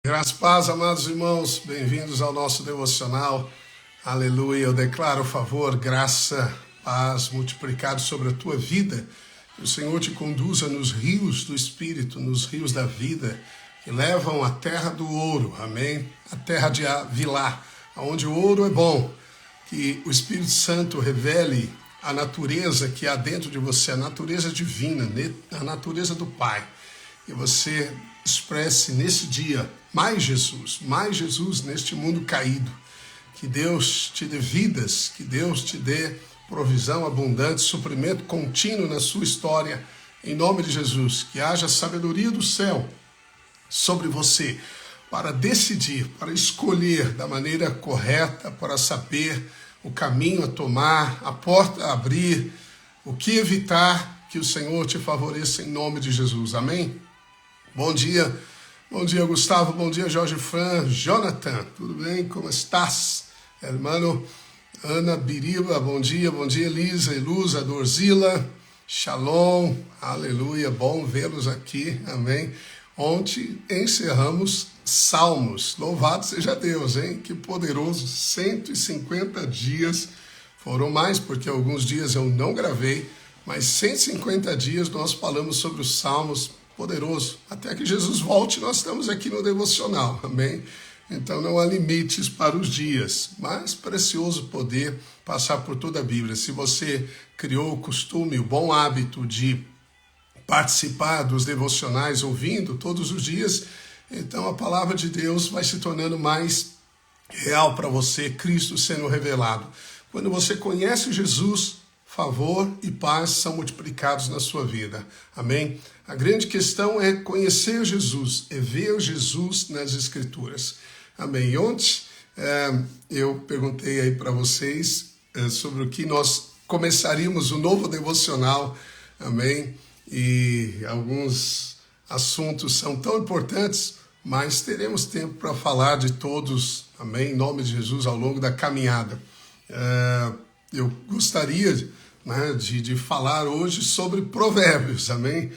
Graças e paz, amados irmãos, bem-vindos ao nosso devocional. Aleluia, eu declaro favor, graça, paz multiplicado sobre a tua vida. Que o Senhor te conduza nos rios do Espírito, nos rios da vida, que levam à terra do ouro, amém? A terra de Avilá, onde o ouro é bom. Que o Espírito Santo revele a natureza que há dentro de você, a natureza divina, a natureza do Pai. E você expresse nesse dia mais Jesus neste mundo caído. Que Deus te dê vidas, que Deus te dê provisão abundante, suprimento contínuo na sua história, em nome de Jesus. Que haja sabedoria do céu sobre você, para decidir, para escolher da maneira correta, para saber o caminho a tomar, a porta a abrir, o que evitar. Que o Senhor te favoreça em nome de Jesus, amém? Bom dia Gustavo, bom dia Jorge Fran, Jonathan, tudo bem? Como estás? Hermano Ana Biriba, bom dia Elisa, Elusa, Dorzila, Shalom, aleluia, bom vê-los aqui, amém? Ontem encerramos Salmos, louvado seja Deus, hein? Que poderoso, 150 dias, foram mais porque alguns dias eu não gravei, mas 150 dias nós falamos sobre os Salmos. Poderoso, até que Jesus volte, nós estamos aqui no devocional, amém? Então não há limites para os dias, mas precioso poder passar por toda a Bíblia. Se você criou o costume, o bom hábito de participar dos devocionais ouvindo todos os dias, então a palavra de Deus vai se tornando mais real para você, Cristo sendo revelado. Quando você conhece Jesus, favor e paz são multiplicados na sua vida. Amém? A grande questão é conhecer Jesus, é ver Jesus nas Escrituras. Amém? E ontem eu perguntei aí para vocês sobre o que nós começaríamos o novo devocional. Amém? E alguns assuntos são tão importantes, mas teremos tempo para falar de todos. Amém? Em nome de Jesus, ao longo da caminhada. Eu gostaria de falar hoje sobre provérbios, amém?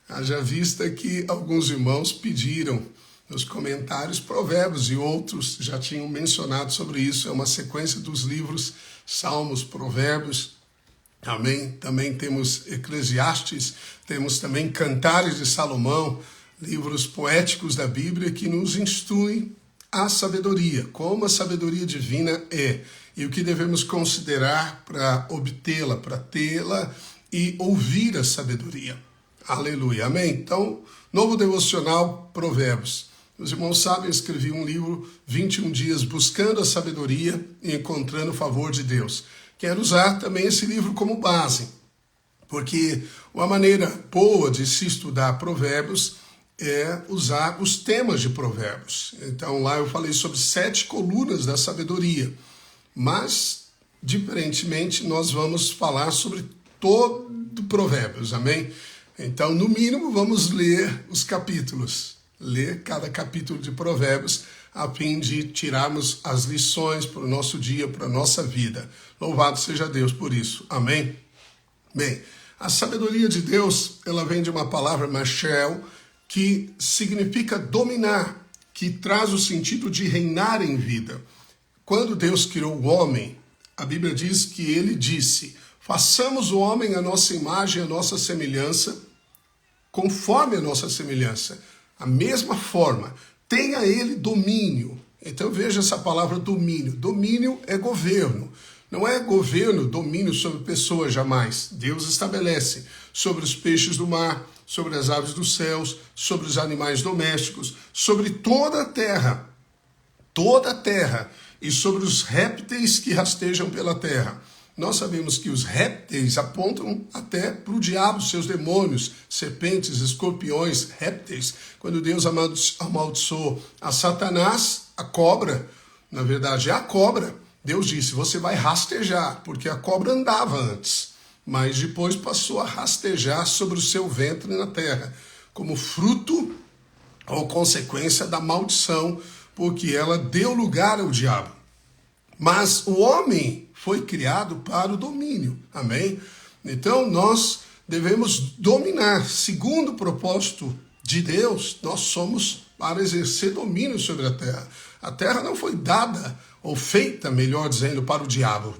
Haja vista que alguns irmãos pediram nos comentários provérbios e outros já tinham mencionado sobre isso. É uma sequência dos livros Salmos, Provérbios, amém? Também temos Eclesiastes, temos também Cantares de Salomão, livros poéticos da Bíblia que nos instruem a sabedoria, como a sabedoria divina é, e o que devemos considerar para obtê-la, para tê-la e ouvir a sabedoria. Aleluia, amém? Então, novo devocional, Provérbios. Os irmãos sabem, eu escrevi um livro, 21 dias, buscando a sabedoria e encontrando o favor de Deus. Quero usar também esse livro como base, porque uma maneira boa de se estudar Provérbios é usar os temas de Provérbios. Então, lá eu falei sobre 7 colunas da sabedoria. Mas, diferentemente, nós vamos falar sobre todo Provérbios, amém? Então, no mínimo, vamos ler os capítulos, ler cada capítulo de Provérbios, a fim de tirarmos as lições para o nosso dia, para a nossa vida. Louvado seja Deus por isso, amém? Bem, a sabedoria de Deus, ela vem de uma palavra mashel, que significa dominar, que traz o sentido de reinar em vida. Quando Deus criou o homem, a Bíblia diz que ele disse, façamos o homem a nossa imagem, a nossa semelhança, conforme a nossa semelhança, a mesma forma, tenha ele domínio. Então veja essa palavra domínio. Domínio é governo. Não é governo, domínio sobre pessoas jamais. Deus estabelece sobre os peixes do mar, sobre as aves dos céus, sobre os animais domésticos, sobre toda a terra, e sobre os répteis que rastejam pela terra. Nós sabemos que os répteis apontam até para o diabo, seus demônios, serpentes, escorpiões, répteis. Quando Deus amaldiçoou a Satanás, a cobra, na verdade é a cobra, Deus disse, você vai rastejar, porque a cobra andava antes, mas depois passou a rastejar sobre o seu ventre na terra, como fruto ou consequência da maldição, porque ela deu lugar ao diabo. Mas o homem foi criado para o domínio, amém? Então nós devemos dominar, segundo o propósito de Deus, nós somos para exercer domínio sobre a terra. A terra não foi dada, ou feita, melhor dizendo, para o diabo.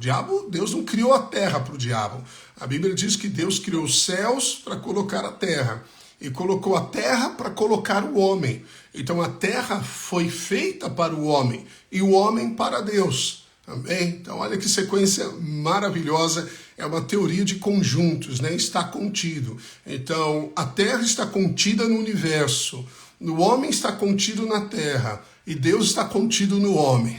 Deus não criou a terra para o diabo. A Bíblia diz que Deus criou os céus para colocar a terra. E colocou a terra para colocar o homem. Então a terra foi feita para o homem e o homem para Deus. Amém? Então olha que sequência maravilhosa. É uma teoria de conjuntos, né? Está contido. Então a terra está contida no universo. O homem está contido na terra. E Deus está contido no homem.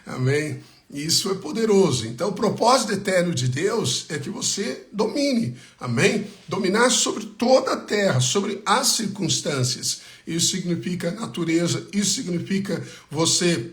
Amém? Isso é poderoso. Então, o propósito eterno de Deus é que você domine. Amém? Dominar sobre toda a terra, sobre as circunstâncias. Isso significa natureza, isso significa você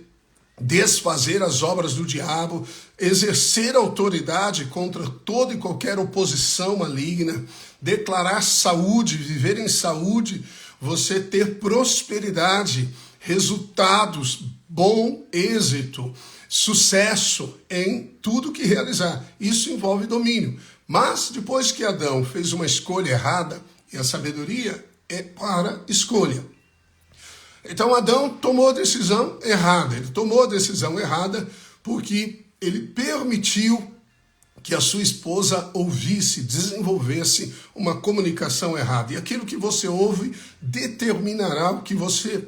desfazer as obras do diabo, exercer autoridade contra toda e qualquer oposição maligna, declarar saúde, viver em saúde, você ter prosperidade, resultados, bom êxito, sucesso em tudo que realizar. Isso envolve domínio. Mas depois que Adão fez uma escolha errada, e a sabedoria é para escolha. Então Adão tomou a decisão errada. Ele tomou a decisão errada porque ele permitiu que a sua esposa ouvisse, desenvolvesse uma comunicação errada. E aquilo que você ouve determinará o que você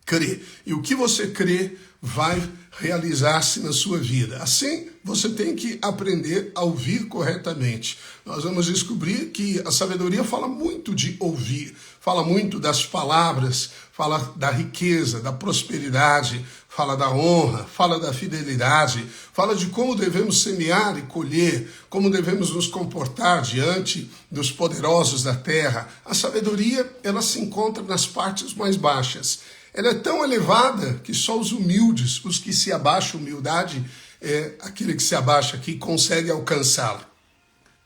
crê. E o que você crê vai realizar-se na sua vida. Assim, você tem que aprender a ouvir corretamente. Nós vamos descobrir que a sabedoria fala muito de ouvir, fala muito das palavras, fala da riqueza, da prosperidade, fala da honra, fala da fidelidade, fala de como devemos semear e colher, como devemos nos comportar diante dos poderosos da terra. A sabedoria, ela se encontra nas partes mais baixas. Ela é tão elevada que só os humildes, os que se abaixam, humildade é aquele que se abaixa, que consegue alcançá-la.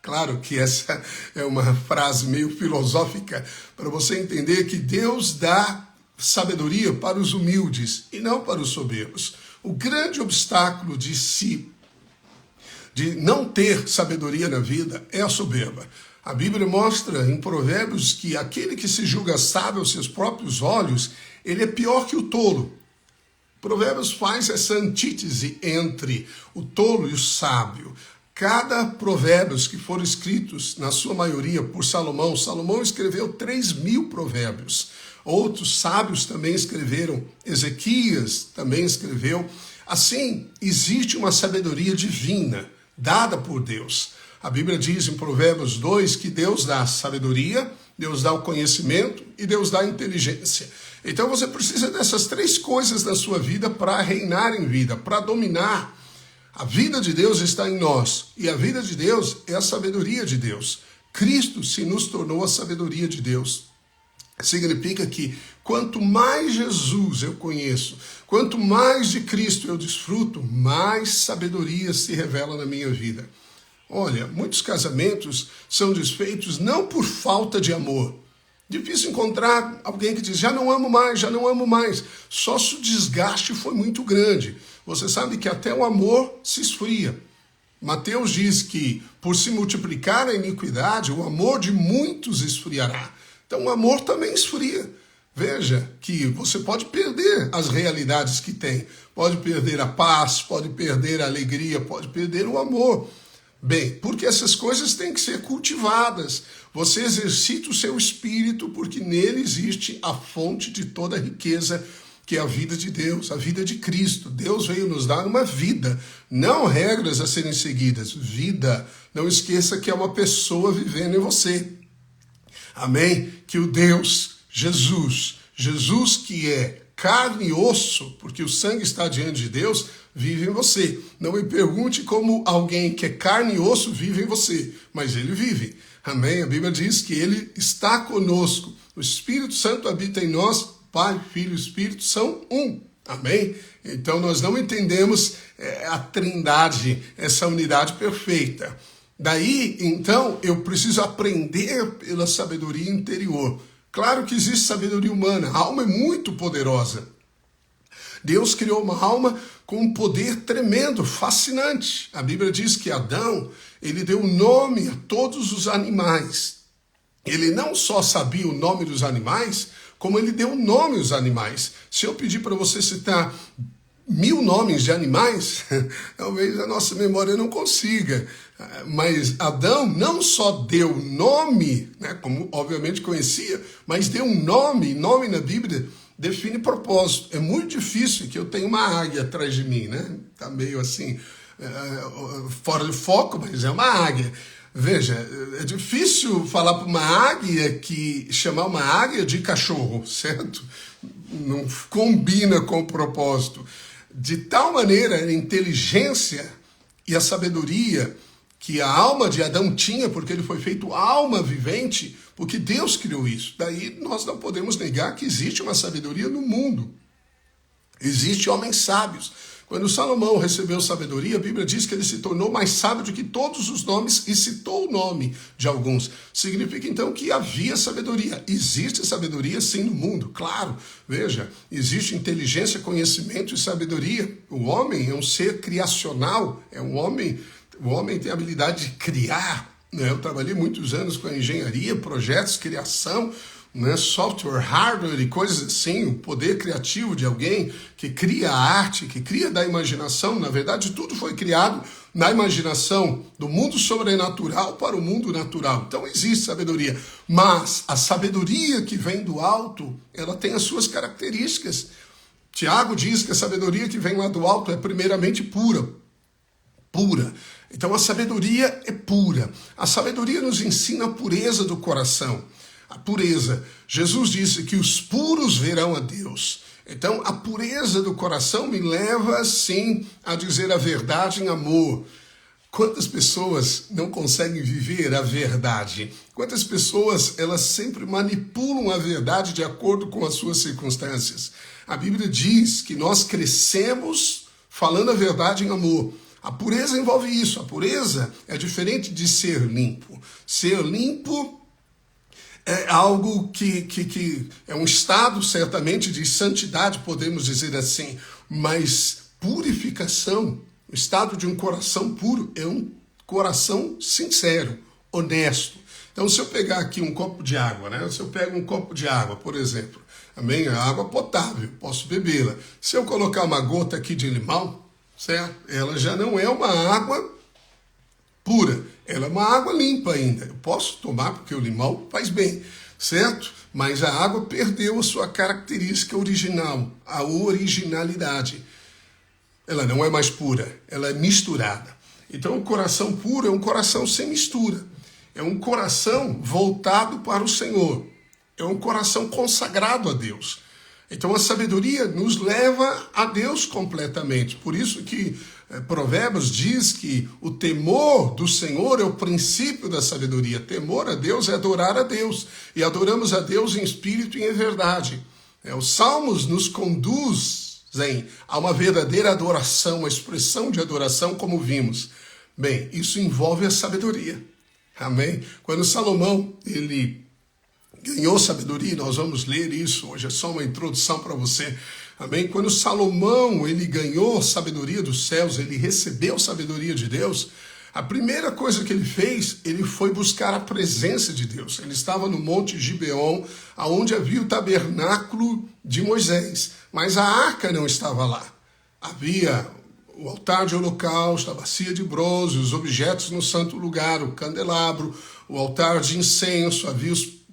Claro que essa é uma frase meio filosófica para você entender que Deus dá sabedoria para os humildes e não para os soberbos. O grande obstáculo de não ter sabedoria na vida é a soberba. A Bíblia mostra em Provérbios que aquele que se julga sábio aos seus próprios olhos, ele é pior que o tolo. Provérbios faz essa antítese entre o tolo e o sábio. Cada provérbios que foram escritos, na sua maioria, por Salomão, Salomão escreveu 3.000 provérbios. Outros sábios também escreveram, Ezequias também escreveu. Assim, existe uma sabedoria divina, dada por Deus. A Bíblia diz em Provérbios 2 que Deus dá sabedoria, Deus dá o conhecimento e Deus dá a inteligência. Então você precisa dessas três coisas na sua vida para reinar em vida, para dominar. A vida de Deus está em nós e a vida de Deus é a sabedoria de Deus. Cristo se nos tornou a sabedoria de Deus. Significa que quanto mais Jesus eu conheço, quanto mais de Cristo eu desfruto, mais sabedoria se revela na minha vida. Olha, muitos casamentos são desfeitos não por falta de amor. Difícil encontrar alguém que diz, já não amo mais. Só se o desgaste foi muito grande. Você sabe que até o amor se esfria. Mateus diz que, por se multiplicar a iniquidade, o amor de muitos esfriará. Então o amor também esfria. Veja que você pode perder as realidades que tem. Pode perder a paz, pode perder a alegria, pode perder o amor. Bem, porque essas coisas têm que ser cultivadas. Você exercita o seu espírito, porque nele existe a fonte de toda a riqueza, que é a vida de Deus, a vida de Cristo. Deus veio nos dar uma vida, não regras a serem seguidas, vida. Não esqueça que é uma pessoa vivendo em você. Amém? Que o Deus, Jesus que é carne e osso, porque o sangue está diante de Deus, vive em você. Não me pergunte como alguém que é carne e osso vive em você, mas ele vive. Amém? A Bíblia diz que ele está conosco. O Espírito Santo habita em nós, Pai, Filho e Espírito são um. Amém? Então nós não entendemos a trindade, essa unidade perfeita. Daí, então, eu preciso aprender pela sabedoria interior. Claro que existe sabedoria humana, a alma é muito poderosa. Deus criou uma alma com um poder tremendo, fascinante. A Bíblia diz que Adão, ele deu nome a todos os animais. Ele não só sabia o nome dos animais, como ele deu nome aos animais. Se eu pedir para você citar 1000 nomes de animais, talvez a nossa memória não consiga. Mas Adão não só deu nome, né, como obviamente conhecia, mas deu um nome. Nome na Bíblia define propósito. É muito difícil que eu tenha uma águia atrás de mim, né? Tá meio assim, fora de foco, mas é uma águia. Veja, é difícil falar para uma águia chamar uma águia de cachorro, certo? Não combina com o propósito. De tal maneira, a inteligência e a sabedoria que a alma de Adão tinha, porque ele foi feito alma vivente, porque Deus criou isso. Daí nós não podemos negar que existe uma sabedoria no mundo. Existem homens sábios. Quando Salomão recebeu sabedoria, a Bíblia diz que ele se tornou mais sábio do que todos os nomes e citou o nome de alguns. Significa então que havia sabedoria. Existe sabedoria sim no mundo, claro. Veja, existe inteligência, conhecimento e sabedoria. O homem é um ser criacional, o homem tem a habilidade de criar. Né? Eu trabalhei muitos anos com a engenharia, projetos, criação, né, software, hardware e coisas assim, o poder criativo de alguém que cria a arte, que cria da imaginação. Na verdade, tudo foi criado na imaginação do mundo sobrenatural para o mundo natural. Então existe sabedoria, mas a sabedoria que vem do alto, ela tem as suas características. Tiago diz que a sabedoria que vem lá do alto é primeiramente pura. Então a sabedoria é pura. A sabedoria nos ensina a pureza do coração. A pureza. Jesus disse que os puros verão a Deus. Então, a pureza do coração me leva, sim, a dizer a verdade em amor. Quantas pessoas não conseguem viver a verdade? Quantas pessoas, elas sempre manipulam a verdade de acordo com as suas circunstâncias? A Bíblia diz que nós crescemos falando a verdade em amor. A pureza envolve isso. A pureza é diferente de ser limpo. Ser limpo é algo que é um estado, certamente, de santidade, podemos dizer assim, mas purificação, o estado de um coração puro, é um coração sincero, honesto. Então, se eu pegar aqui um copo de água, né? Se eu pego um copo de água, por exemplo, também a água potável, posso bebê-la. Se eu colocar uma gota aqui de limão, certo? Ela já não é uma água pura, ela é uma água limpa ainda. Eu posso tomar porque o limão faz bem, certo? Mas a água perdeu a sua característica original, a originalidade. Ela não é mais pura, ela é misturada. Então o coração puro é um coração sem mistura. É um coração voltado para o Senhor. É um coração consagrado a Deus. Então a sabedoria nos leva a Deus completamente. Por isso que Provérbios diz que o temor do Senhor é o princípio da sabedoria. Temor a Deus é adorar a Deus. E adoramos a Deus em espírito e em verdade. Os Salmos nos conduzem a uma verdadeira adoração, uma expressão de adoração, como vimos. Bem, isso envolve a sabedoria. Amém? Quando Salomão, ele ganhou sabedoria, nós vamos ler isso, hoje é só uma introdução para você. Amém? Quando Salomão, ele ganhou sabedoria dos céus, ele recebeu sabedoria de Deus, a primeira coisa que ele fez, ele foi buscar a presença de Deus. Ele estava no Monte Gibeon, onde havia o tabernáculo de Moisés, mas a arca não estava lá. Havia o altar de holocausto, a bacia de bronze, os objetos no santo lugar, o candelabro, o altar de incenso, havia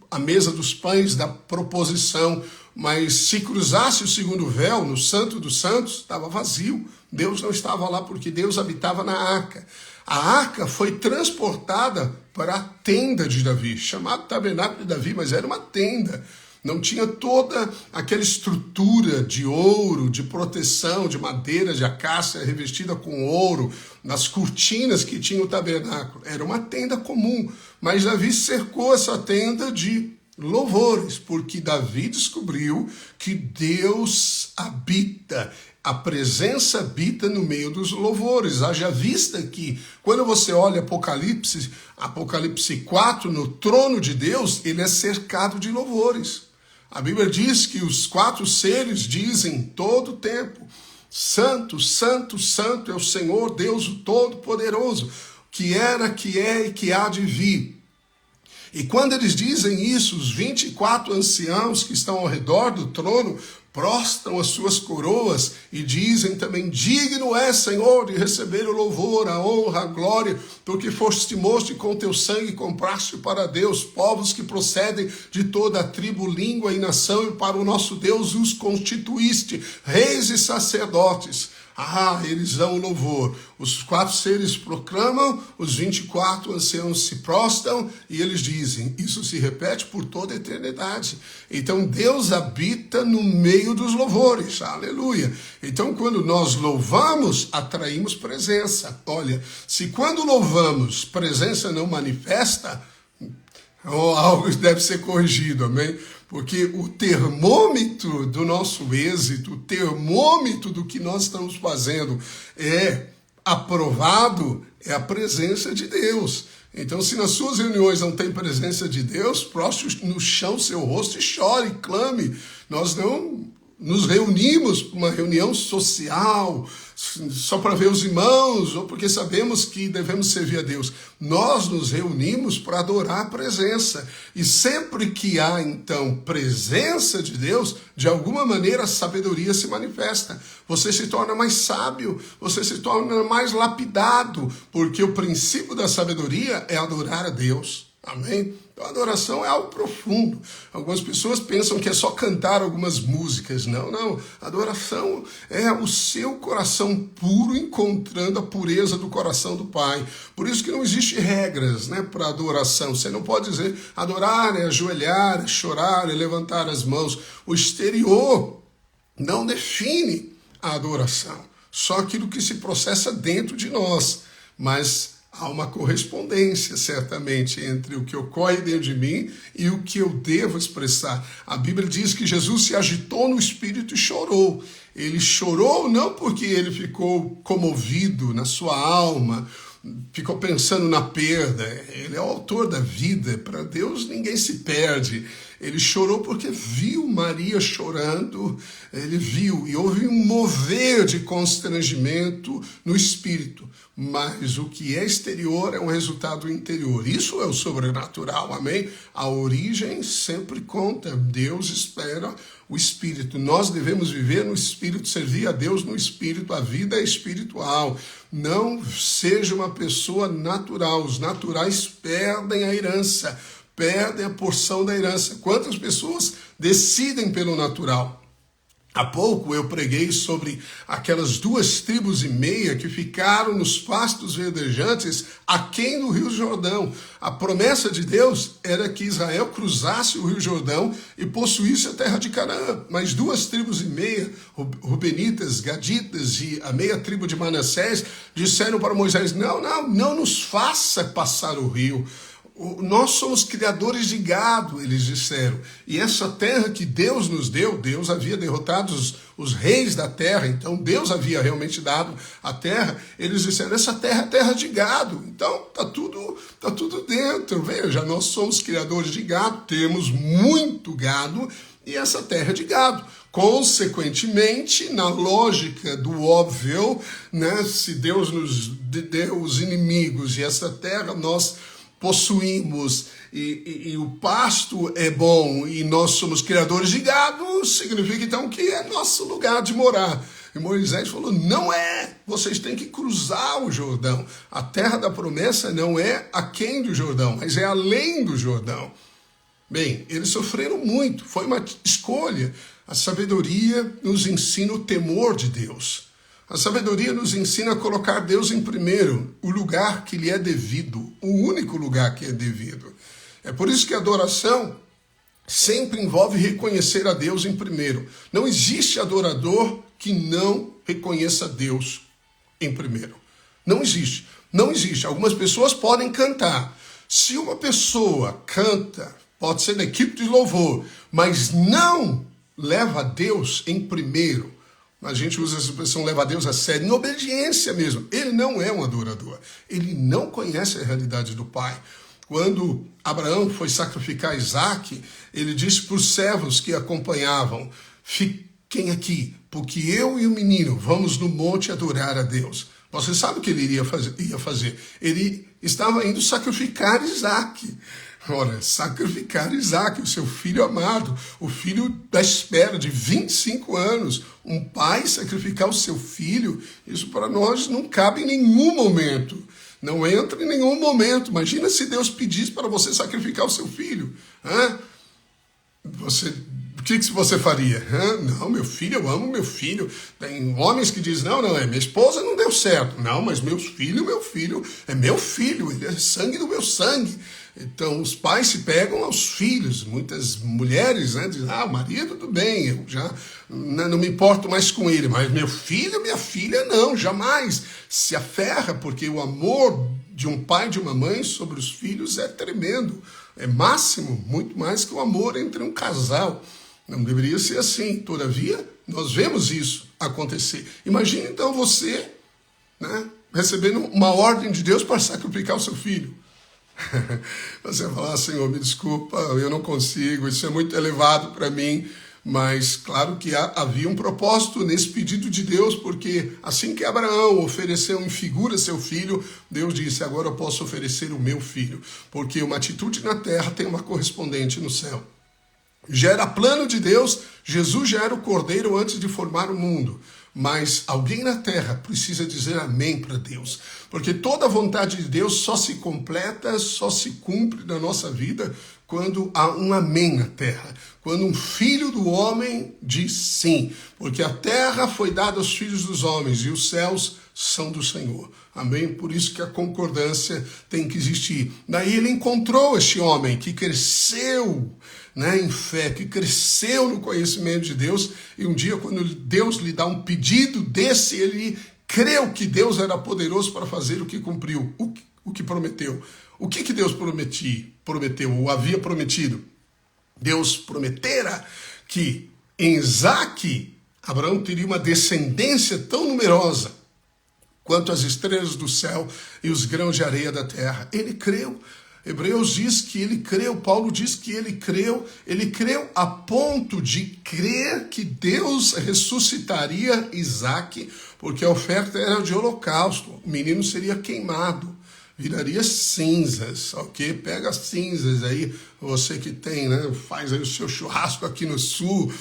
a mesa dos pães da proposição, mas se cruzasse o segundo véu no Santo dos Santos, estava vazio. Deus não estava lá porque Deus habitava na arca. A arca foi transportada para a tenda de Davi, chamado tabernáculo de Davi, mas era uma tenda. Não tinha toda aquela estrutura de ouro, de proteção, de madeira, de acácia revestida com ouro, nas cortinas que tinha o tabernáculo. Era uma tenda comum, mas Davi cercou essa tenda de louvores, porque Davi descobriu que Deus habita, a presença habita no meio dos louvores. Haja vista que, quando você olha Apocalipse 4, no trono de Deus, ele é cercado de louvores. A Bíblia diz que os 4 seres dizem todo o tempo: Santo, Santo, Santo é o Senhor Deus o Todo-Poderoso, que era, que é e que há de vir. E quando eles dizem isso, os 24 anciãos que estão ao redor do trono prostram as suas coroas e dizem também: digno é, Senhor, de receber o louvor, a honra, a glória, porque foste mosto e com teu sangue compraste para Deus povos que procedem de toda a tribo, língua e nação, e para o nosso Deus os constituíste, reis e sacerdotes. Eles dão o louvor. Os 4 seres proclamam, os 24 anciãos se prostram e eles dizem: isso se repete por toda a eternidade. Então Deus habita no meio dos louvores, aleluia. Então quando nós louvamos, atraímos presença. Olha, se quando louvamos, presença não manifesta, algo deve ser corrigido, amém? Porque o termômetro do nosso êxito, o termômetro do que nós estamos fazendo é aprovado, é a presença de Deus. Então, se nas suas reuniões não tem presença de Deus, proste no chão seu rosto e chore, clame. Nós não nos reunimos para uma reunião social, só para ver os irmãos, ou porque sabemos que devemos servir a Deus. Nós nos reunimos para adorar a presença. E sempre que há, então, presença de Deus, de alguma maneira a sabedoria se manifesta. Você se torna mais sábio, você se torna mais lapidado, porque o princípio da sabedoria é adorar a Deus. Amém? Então a adoração é algo profundo. Algumas pessoas pensam que é só cantar algumas músicas. Não. Adoração é o seu coração puro encontrando a pureza do coração do Pai. Por isso que não existe regras, para adoração. Você não pode dizer adorar é ajoelhar, é chorar, é levantar as mãos. O exterior não define a adoração. Só aquilo que se processa dentro de nós. Mas há uma correspondência, certamente, entre o que ocorre dentro de mim e o que eu devo expressar. A Bíblia diz que Jesus se agitou no espírito e chorou. Ele chorou não porque ele ficou comovido na sua alma, ficou pensando na perda. Ele é o autor da vida. Para Deus ninguém se perde. Ele chorou porque viu Maria chorando, ele viu, e houve um mover de constrangimento no espírito. Mas o que é exterior é um resultado interior. Isso é o sobrenatural, amém? A origem sempre conta. Deus espera o espírito. Nós devemos viver no espírito, servir a Deus no espírito. A vida é espiritual. Não seja uma pessoa natural. Os naturais perdem a herança, perdem a porção da herança. Quantas pessoas decidem pelo natural? Há pouco eu preguei sobre aquelas 2,5 tribos que ficaram nos pastos verdejantes aquém do Rio Jordão. A promessa de Deus era que Israel cruzasse o Rio Jordão e possuísse a terra de Canaã. Mas 2,5 tribos, Rubenitas, Gaditas e a meia tribo de Manassés, disseram para Moisés: não nos faça passar o rio. Nós somos criadores de gado, eles disseram. E essa terra que Deus nos deu, Deus havia derrotado os reis da terra, então Deus havia realmente dado a terra. Eles disseram: essa terra é terra de gado. Então tá tudo dentro. Veja, nós somos criadores de gado, temos muito gado e essa terra é de gado. Consequentemente, na lógica do óbvio, se Deus nos deu os inimigos e essa terra nós possuímos e o pasto é bom e nós somos criadores de gado, significa então que é nosso lugar de morar. E Moisés falou: não é, vocês têm que cruzar o Jordão. A terra da promessa não é aquém do Jordão, mas é além do Jordão. Bem, eles sofreram muito, foi uma escolha. A sabedoria nos ensina o temor de Deus. A sabedoria nos ensina a colocar Deus em primeiro, o lugar que lhe é devido, o único lugar que é devido. É por isso que a adoração sempre envolve reconhecer a Deus em primeiro. Não existe adorador que não reconheça Deus em primeiro. Não existe. Não existe. Algumas pessoas podem cantar. Se uma pessoa canta, pode ser na equipe de louvor, mas não leva a Deus em primeiro, a gente usa essa expressão leva a Deus a sério, em obediência mesmo. Ele não é um adorador. Ele não conhece a realidade do Pai. Quando Abraão foi sacrificar Isaac, ele disse para os servos que acompanhavam: fiquem aqui, porque eu e o menino vamos no monte adorar a Deus. Você sabe o que ele ia fazer? Ele estava indo sacrificar Isaac. Ora, sacrificar Isaac, o seu filho amado, o filho da espera de 25 anos. Um pai sacrificar o seu filho, isso para nós não cabe em nenhum momento. Não entra em nenhum momento. Imagina se Deus pedisse para você sacrificar o seu filho. O que você faria? Não, meu filho, eu amo meu filho. Tem homens que dizem, não, minha esposa não deu certo. Não, mas meu filho é meu filho, ele é sangue do meu sangue. Então, os pais se pegam aos filhos. Muitas mulheres dizem, o marido, tudo bem, eu já não me importo mais com ele. Mas meu filho, minha filha, não, jamais. Se aferra, porque o amor de um pai e de uma mãe sobre os filhos é tremendo. É máximo, muito mais que o amor entre um casal. Não deveria ser assim. Todavia, nós vemos isso acontecer. Imagine, então, você recebendo uma ordem de Deus para sacrificar o seu filho. Você vai falar, Senhor, me desculpa, eu não consigo, isso é muito elevado para mim. Mas claro que havia um propósito nesse pedido de Deus, porque assim que Abraão ofereceu em figura seu filho, Deus disse, agora eu posso oferecer o meu filho, porque uma atitude na terra tem uma correspondente no céu. Já era plano de Deus, Jesus já era o cordeiro antes de formar o mundo. Mas alguém na terra precisa dizer amém para Deus. Porque toda a vontade de Deus só se completa, só se cumpre na nossa vida quando há um amém na terra. Quando um filho do homem diz sim. Porque a terra foi dada aos filhos dos homens e os céus são do Senhor. Amém? Por isso que a concordância tem que existir. Daí ele encontrou este homem que cresceu em fé, que cresceu no conhecimento de Deus, e um dia quando Deus lhe dá um pedido desse, ele creu que Deus era poderoso para fazer o que cumpriu, o que prometeu. O que Deus prometeu, ou havia prometido? Deus prometera que em Isaque, Abraão teria uma descendência tão numerosa quanto as estrelas do céu e os grãos de areia da terra. Ele creu. Hebreus diz que ele creu, Paulo diz que ele creu a ponto de crer que Deus ressuscitaria Isaque, porque a oferta era de holocausto, o menino seria queimado, viraria cinzas, ok? Pega as cinzas aí, você que tem, faz aí o seu churrasco aqui no sul,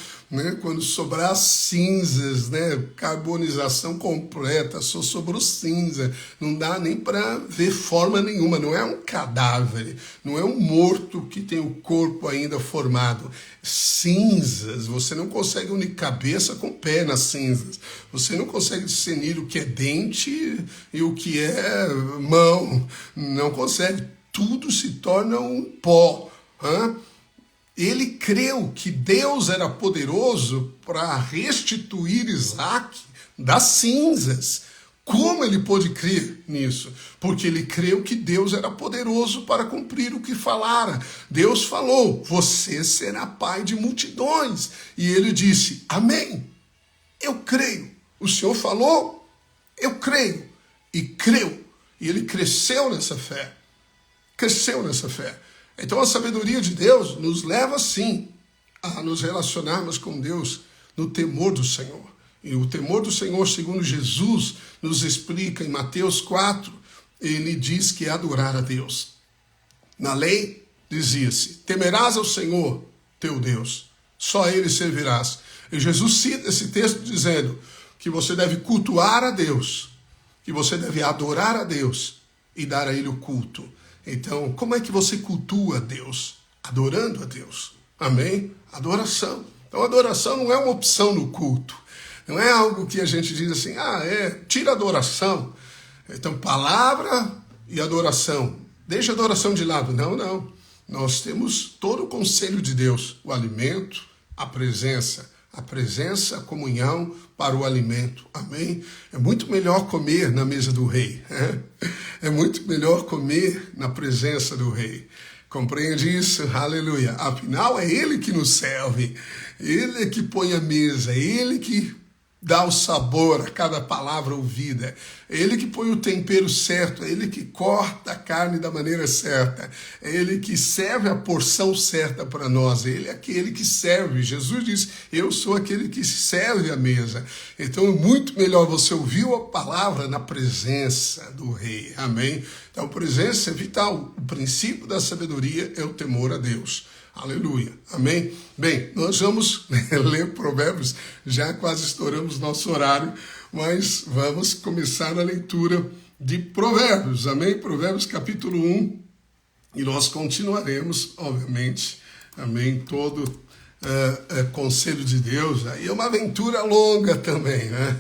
quando sobrar cinzas, carbonização completa, só sobrou cinza, não dá nem para ver forma nenhuma, não é um cadáver, não é um morto que tem o corpo ainda formado. Cinzas, você não consegue unir cabeça com pé nas cinzas, você não consegue discernir o que é dente e o que é mão, não consegue, tudo se torna um pó. Ele creu que Deus era poderoso para restituir Isaque das cinzas. Como ele pôde crer nisso? Porque ele creu que Deus era poderoso para cumprir o que falara. Deus falou, você será pai de multidões. E ele disse, amém, eu creio. O Senhor falou, eu creio. E creu. E ele cresceu nessa fé. Cresceu nessa fé. Então a sabedoria de Deus nos leva sim a nos relacionarmos com Deus no temor do Senhor. E o temor do Senhor, segundo Jesus nos explica em Mateus 4, ele diz que é adorar a Deus. Na lei dizia-se, temerás ao Senhor teu Deus, só a ele servirás. E Jesus cita esse texto dizendo que você deve cultuar a Deus, que você deve adorar a Deus e dar a ele o culto. Então, como é que você cultua a Deus? Adorando a Deus. Amém? Adoração. Então, adoração não é uma opção no culto. Não é algo que a gente diz assim, tira a adoração. Então, palavra e adoração. Deixa a adoração de lado. Não. Nós temos todo o conselho de Deus. O alimento, a presença, a comunhão para o alimento. Amém? É muito melhor comer na mesa do rei. É muito melhor comer na presença do rei. Compreende isso? Aleluia. Afinal, é ele que nos serve. Ele é que põe a mesa. É ele que dá o sabor a cada palavra ouvida. É Ele que põe o tempero certo, é Ele que corta a carne da maneira certa, é Ele que serve a porção certa para nós, Ele é aquele que serve. Jesus diz, eu sou aquele que serve a mesa. Então é muito melhor você ouvir a palavra na presença do Rei, amém? Então presença é vital, o princípio da sabedoria é o temor a Deus. Aleluia, amém? Bem, nós vamos ler Provérbios, já quase estouramos nosso horário, mas vamos começar a leitura de Provérbios, amém? Provérbios capítulo 1, e nós continuaremos, obviamente, amém? Todo conselho de Deus, aí é uma aventura longa também, né?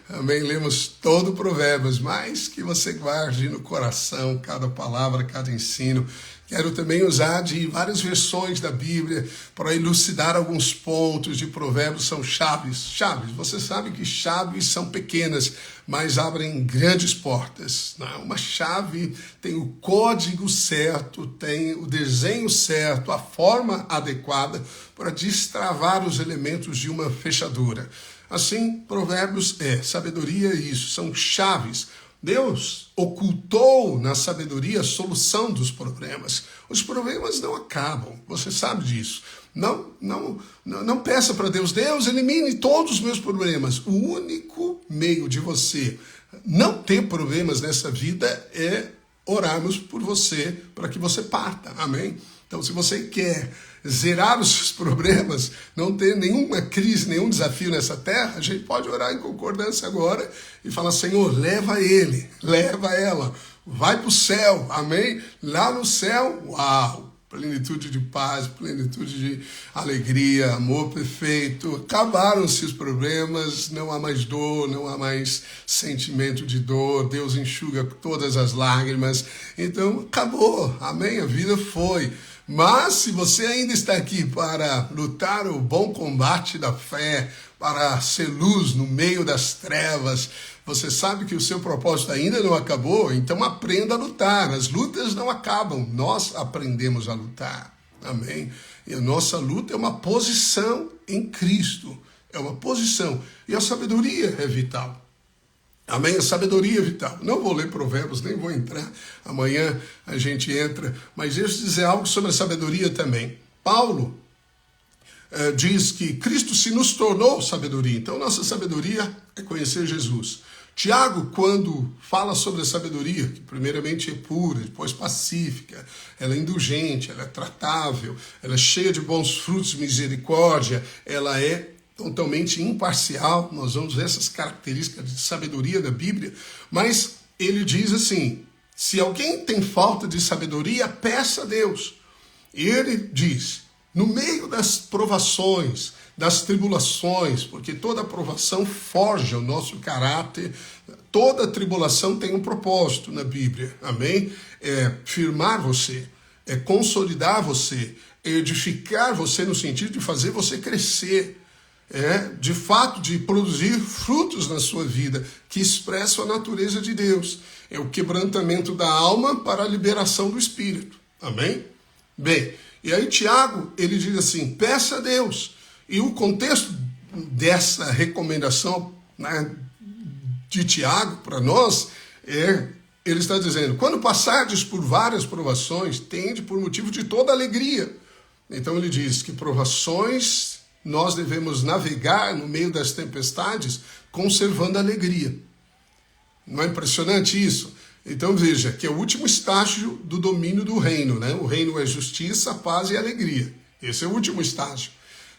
Amém? Lemos todo o Provérbios, mas que você guarde no coração cada palavra, cada ensino. Quero também usar de várias versões da Bíblia para elucidar alguns pontos de Provérbios, são chaves. Chaves, você sabe que chaves são pequenas, mas abrem grandes portas. Uma chave tem o código certo, tem o desenho certo, a forma adequada para destravar os elementos de uma fechadura. Assim, Provérbios sabedoria é isso, são chaves. Deus ocultou na sabedoria a solução dos problemas. Os problemas não acabam, você sabe disso. Não peça para Deus, Deus, elimine todos os meus problemas. O único meio de você não ter problemas nessa vida é orarmos por você, para que você parta, amém? Então, se você quer zerar os seus problemas, não ter nenhuma crise, nenhum desafio nessa terra, a gente pode orar em concordância agora e falar, Senhor, leva ele, leva ela, vai para o céu, amém? Lá no céu, uau, plenitude de paz, plenitude de alegria, amor perfeito, acabaram-se os problemas, não há mais dor, não há mais sentimento de dor, Deus enxuga todas as lágrimas, então acabou, amém? A vida foi. Mas se você ainda está aqui para lutar o bom combate da fé, para ser luz no meio das trevas, você sabe que o seu propósito ainda não acabou, então aprenda a lutar. As lutas não acabam, nós aprendemos a lutar. Amém? E a nossa luta é uma posição em Cristo, é uma posição. E a sabedoria é vital. Amém? A sabedoria é vital. Não vou ler Provérbios, nem vou entrar. Amanhã a gente entra. Mas deixa eu dizer algo sobre a sabedoria também. Paulo diz que Cristo se nos tornou sabedoria. Então, nossa sabedoria é conhecer Jesus. Tiago, quando fala sobre a sabedoria, que primeiramente é pura, depois pacífica, ela é indulgente, ela é tratável, ela é cheia de bons frutos de misericórdia, ela é totalmente imparcial, nós vamos ver essas características de sabedoria da Bíblia, mas ele diz assim, se alguém tem falta de sabedoria, peça a Deus. E ele diz, no meio das provações, das tribulações, porque toda provação forja o nosso caráter, toda tribulação tem um propósito na Bíblia, amém? É firmar você, é consolidar você, é edificar você no sentido de fazer você crescer, de fato, de produzir frutos na sua vida que expressam a natureza de Deus. É o quebrantamento da alma para a liberação do espírito. Amém? Bem, e aí Tiago, ele diz assim, peça a Deus. E o contexto dessa recomendação, né, de Tiago para nós, ele está dizendo, quando passardes por várias provações, tende por motivo de toda alegria. Então ele diz que provações nós devemos navegar no meio das tempestades conservando a alegria. Não é impressionante isso? Então veja que é o último estágio do domínio do reino, né? O reino é justiça, paz e alegria. Esse é o último estágio.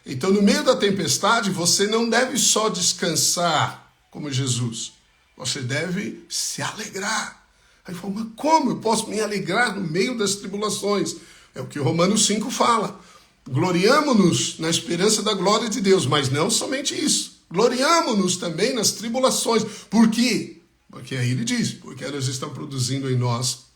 Então no meio da tempestade você não deve só descansar como Jesus. Você deve se alegrar. Aí fala, mas como eu posso me alegrar no meio das tribulações? É o que Romanos 5 fala. Gloriamo-nos na esperança da glória de Deus, mas não somente isso. Gloriamo-nos também nas tribulações. Por quê? Porque aí ele diz, porque elas estão produzindo em nós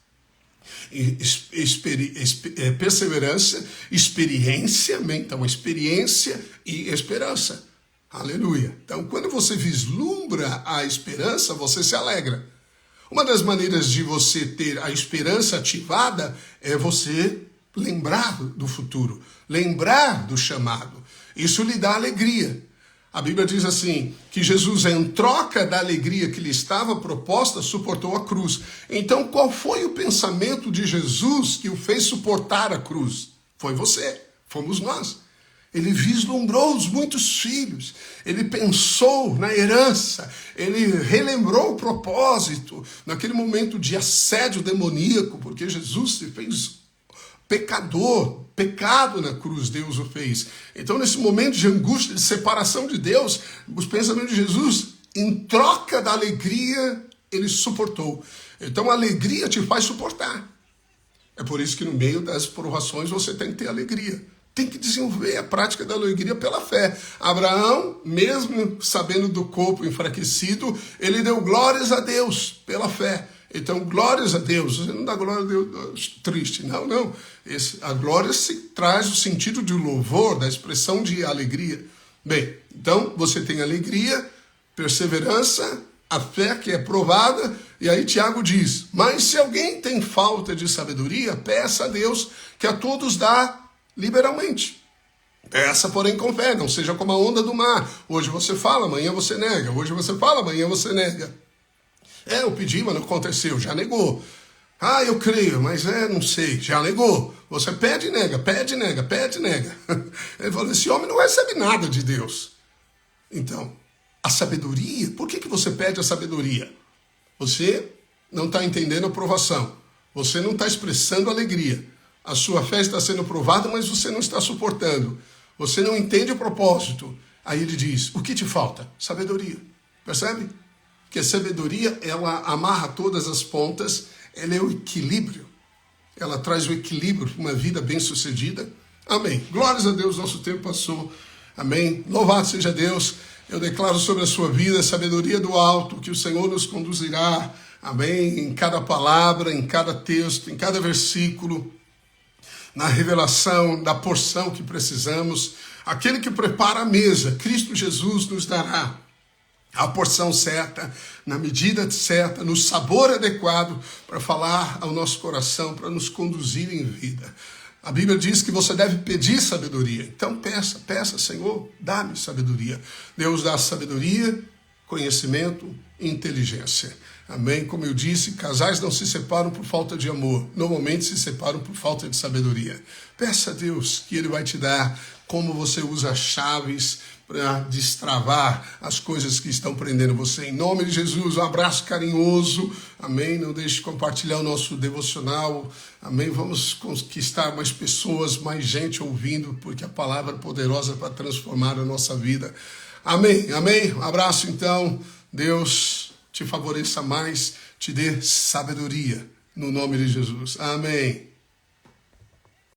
perseverança, experiência, então experiência e esperança. Aleluia. Então, quando você vislumbra a esperança, você se alegra. Uma das maneiras de você ter a esperança ativada é você lembrar do futuro, lembrar do chamado. Isso lhe dá alegria. A Bíblia diz assim, que Jesus, em troca da alegria que lhe estava proposta, suportou a cruz. Então, qual foi o pensamento de Jesus que o fez suportar a cruz? Foi você, fomos nós. Ele vislumbrou os muitos filhos, ele pensou na herança, ele relembrou o propósito, naquele momento de assédio demoníaco, porque Jesus se fez pecador, pecado na cruz Deus o fez. Então, nesse momento de angústia, de separação de Deus, os pensamentos de Jesus, em troca da alegria, ele suportou. Então, a alegria te faz suportar. É por isso que no meio das provações você tem que ter alegria. Tem que desenvolver a prática da alegria pela fé. Abraão, mesmo sabendo do corpo enfraquecido, ele deu glórias a Deus pela fé. Então, glórias a Deus. Você não dá glória a Deus triste. Não. A glória se traz o sentido de louvor, da expressão de alegria. Bem, então você tem alegria, perseverança, a fé que é provada. E aí Tiago diz, mas se alguém tem falta de sabedoria, peça a Deus que a todos dá liberalmente. Peça, porém, com fé, não seja como a onda do mar. Hoje você fala, amanhã você nega. Hoje você fala, amanhã você nega. Eu pedi, mas não aconteceu, já negou. Eu creio, mas não sei, já negou. Você pede e nega, pede e nega, pede e nega. Ele falou, esse homem não recebe nada de Deus. Então, a sabedoria, por que você pede a sabedoria? Você não está entendendo a provação. Você não está expressando alegria. A sua fé está sendo provada, mas você não está suportando. Você não entende o propósito. Aí ele diz, o que te falta? Sabedoria. Percebe? Que a sabedoria, ela amarra todas as pontas, ela é o equilíbrio. Ela traz o equilíbrio para uma vida bem-sucedida. Amém. Glórias a Deus, nosso tempo passou. Amém. Louvado seja Deus. Eu declaro sobre a sua vida a sabedoria do alto, que o Senhor nos conduzirá. Amém. Em cada palavra, em cada texto, em cada versículo, na revelação da porção que precisamos. Aquele que prepara a mesa, Cristo Jesus, nos dará a porção certa, na medida certa, no sabor adequado para falar ao nosso coração, para nos conduzir em vida. A Bíblia diz que você deve pedir sabedoria. Então peça, Senhor, dá-me sabedoria. Deus dá sabedoria, conhecimento e inteligência. Amém? Como eu disse, casais não se separam por falta de amor. Normalmente se separam por falta de sabedoria. Peça a Deus que Ele vai te dar como você usa as chaves para destravar as coisas que estão prendendo você. Em nome de Jesus, um abraço carinhoso. Amém? Não deixe de compartilhar o nosso devocional. Amém? Vamos conquistar mais pessoas, mais gente ouvindo, porque a palavra é poderosa para transformar a nossa vida. Amém? Amém? Um abraço então. Deus te favoreça mais, te dê sabedoria. No nome de Jesus. Amém.